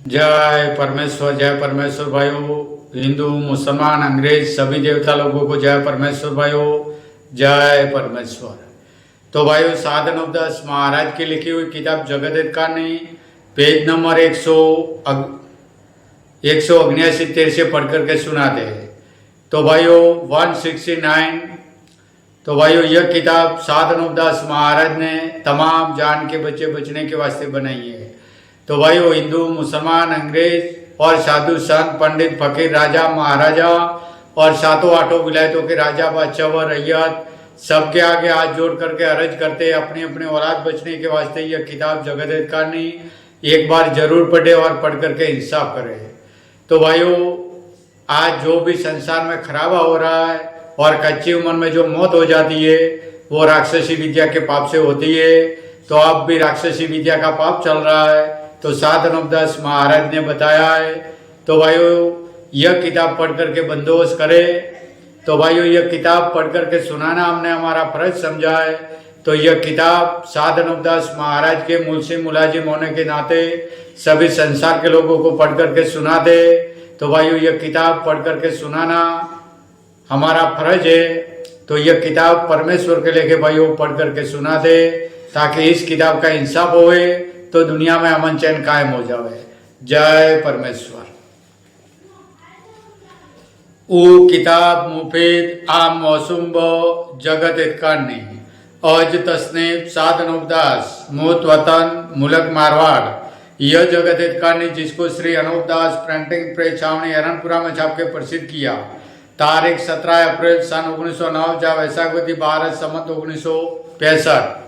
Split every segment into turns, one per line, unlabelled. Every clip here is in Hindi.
जय परमेश्वर भाइयों। हिंदू मुसलमान अंग्रेज सभी देवता लोगों को जय परमेश्वर भाइयों, जय परमेश्वर। तो भाइयों, साधन उपदेश महाराज की लिखी हुई किताब जगत हित कहानी पेज नंबर 179 से पढ़ करके सुनाते हैं। तो भाइयों 169। तो भाइयों, यह किताब साधन उपदेश महाराज ने तमाम जान के बच्चे बचने के वास्ते बनाई है। तो भाइयों, हिंदू मुसलमान अंग्रेज और साधु संत पंडित फकीर राजा महाराजा और सातों आठों विलायतों के राजा बादशाह व रैयत सबके आगे हाथ जोड़ करके अर्ज करते हैं अपनी अपनी औलाद बचने के वास्ते यह किताब जगत हित कहानी एक बार जरूर पढ़े और पढ़ करके इंसाफ करे। तो भाइयों, आज जो भी संसार में खराबा हो रहा है और कच्ची उम्र में जो मौत हो जाती है वो राक्षसी विद्या के पाप से होती है। तो अब भी राक्षसी विद्या का पाप चल रहा है, तो साधन उपदेश महाराज ने बताया है। तो भाइयों, यह किताब पढ़ करके बंदोबस्त करे। तो भाइयों, यह किताब पढ़ करके सुनाना हमने हमारा फर्ज समझा है। तो यह किताब साधन उपदेश महाराज के मुलसी मुलाजिम होने के नाते सभी संसार के लोगों को पढ़ करके सुना दे। तो भाइयों, यह किताब पढ़ करके सुनाना हमारा फर्ज है। तो यह किताब परमेश्वर के लेके भाइयों पढ़ करके सुना दे, ताकि इस किताब का इंसाफ होए तो दुनिया में अमन चैन कायम हो जावे। जय परमेश्वर। ऊ किताब मुफीद आम मौसुम ब जगत हित कहानी अज तस्नीफ साधन उपदास मूत वतन मुलक मारवाड़। यह जगत हित कहानी जिसको श्री अनूप दास प्रिंटिंग प्रेस छावनी अरनपुरा में छाप के प्रसिद्ध किया। तारीख 17 अप्रैल सन 1909 जा वैशाखवती 12 संवत 1965।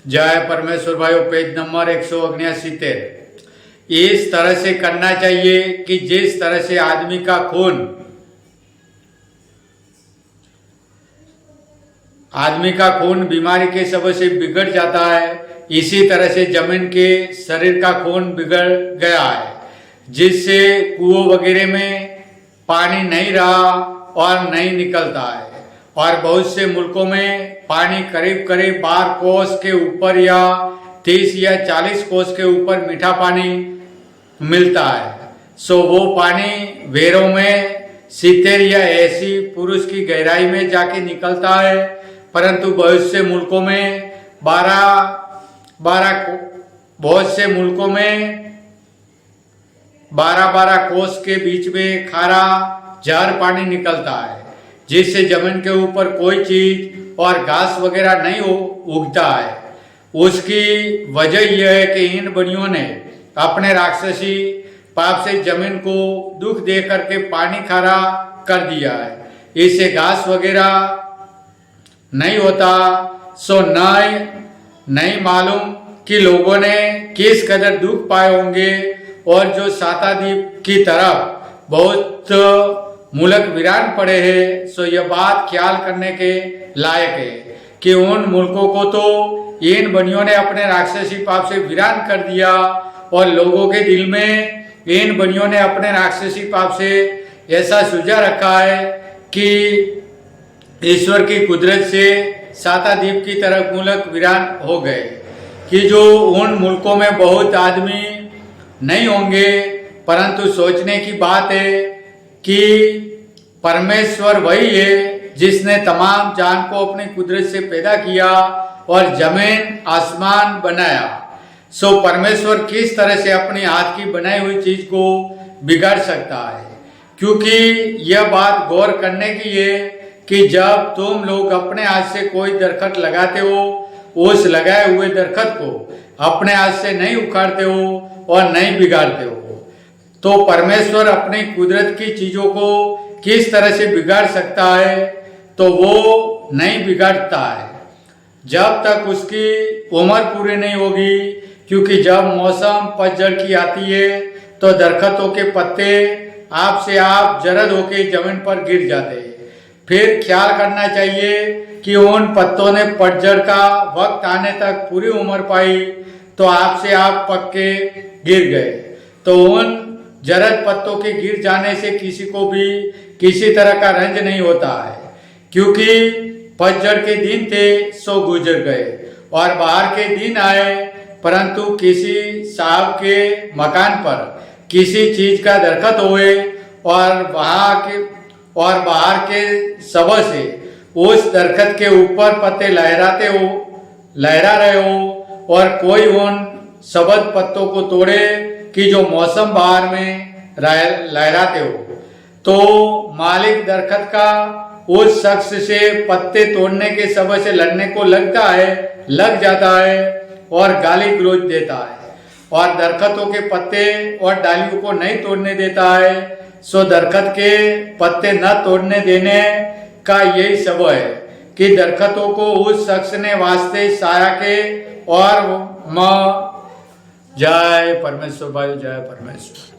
जय परमेश्वर भाइयों, पेज नंबर 179। इस तरह से करना चाहिए कि जिस तरह से आदमी का खून बीमारी के सबब से बिगड़ जाता है, इसी तरह से जमीन के शरीर का खून बिगड़ गया है, जिससे कुओं वगैरह में पानी नहीं रहा और नहीं निकलता है। और बहुत से मुल्कों में पानी करीब करीब 12 कोस के ऊपर या 30 या 40 कोस के ऊपर मीठा पानी मिलता है। सो वो पानी वेरों में 70 या 80 पुरुष की गहराई में जाके निकलता है, परंतु बहुत से मुल्कों में 12 कोस के बीच में खारा जार पानी निकलता है, जिससे जमीन के ऊपर कोई चीज और घास वगैरह नहीं उगता है। उसकी वजह यह है कि इन बनियों ने अपने राक्षसी पाप से जमीन को दुख दे करके पानी खारा कर दिया है। इससे घास वगैरह नहीं होता। सो नहीं मालूम कि लोगों ने किस कदर दुख पाए होंगे। और जो साताद्वीप की तरफ बहुत मुल्क वीरान पड़े हैं, सो यह बात ख्याल करने के लायक है कि उन मुल्कों को तो इन बनियों ने अपने राक्षसी पाप से वीरान कर दिया, और लोगों के दिल में इन बनियों ने अपने राक्षसी पाप से ऐसा सुझा रखा है कि ईश्वर की कुदरत से साताद्वीप की तरफ मुल्क वीरान हो गए, कि जो उन मुल्कों में बहुत आदमी नहीं होंगे। परंतु सोचने की बात है कि परमेश्वर वही है जिसने तमाम जान को अपनी कुदरत से पैदा किया और जमीन आसमान बनाया। सो परमेश्वर किस तरह से अपने हाथ की बनाई हुई चीज को बिगाड़ सकता है? क्योंकि यह बात गौर करने की है कि जब तुम लोग अपने हाथ से कोई दरख्त लगाते हो, उस लगाए हुए दरख्त को अपने हाथ से नहीं उखाड़ते हो और नहीं बिगाड़ते हो, तो परमेश्वर अपनी कुदरत की चीजों को किस तरह से बिगाड़ सकता है? तो वो नहीं बिगाड़ता है जब तक उसकी उम्र पूरी नहीं होगी। क्योंकि जब मौसम पतझड़ की आती है तो दरख्तों के पत्ते आप से आप जरद होके जमीन पर गिर जाते हैं। फिर ख्याल करना चाहिए कि उन पत्तों ने पतझड़ का वक्त आने तक पूरी उम्र पाई, तो आपसे आप पक्के गिर गए। तो उन जरद पत्तों के गिर जाने से किसी को भी किसी तरह का रंज नहीं होता है, क्योंकि पतझड़ के दिन थे सो गुजर गए और बाहर के दिन आए। परंतु किसी साहब के मकान पर किसी चीज का दरखत होए और बाहर के सबब से उस दरखत के ऊपर पत्ते लहरा रहे हो और कोई उन सबज पत्तों को तोड़े कि जो मौसम बाहर में लहराते हो, तो मालिक दरखत का उस शख्स से पत्ते तोड़ने के सबब से लड़ने को लग जाता है और गाली गलौज देता है और दरख्तों के पत्ते और डालियों को नहीं तोड़ने देता है। सो दरखत के पत्ते न तोड़ने देने का यही सबब है कि दरख्तों को उस शख्स ने वास्ते साया के और जय परमेश्वर भाई, जय परमेश्वर।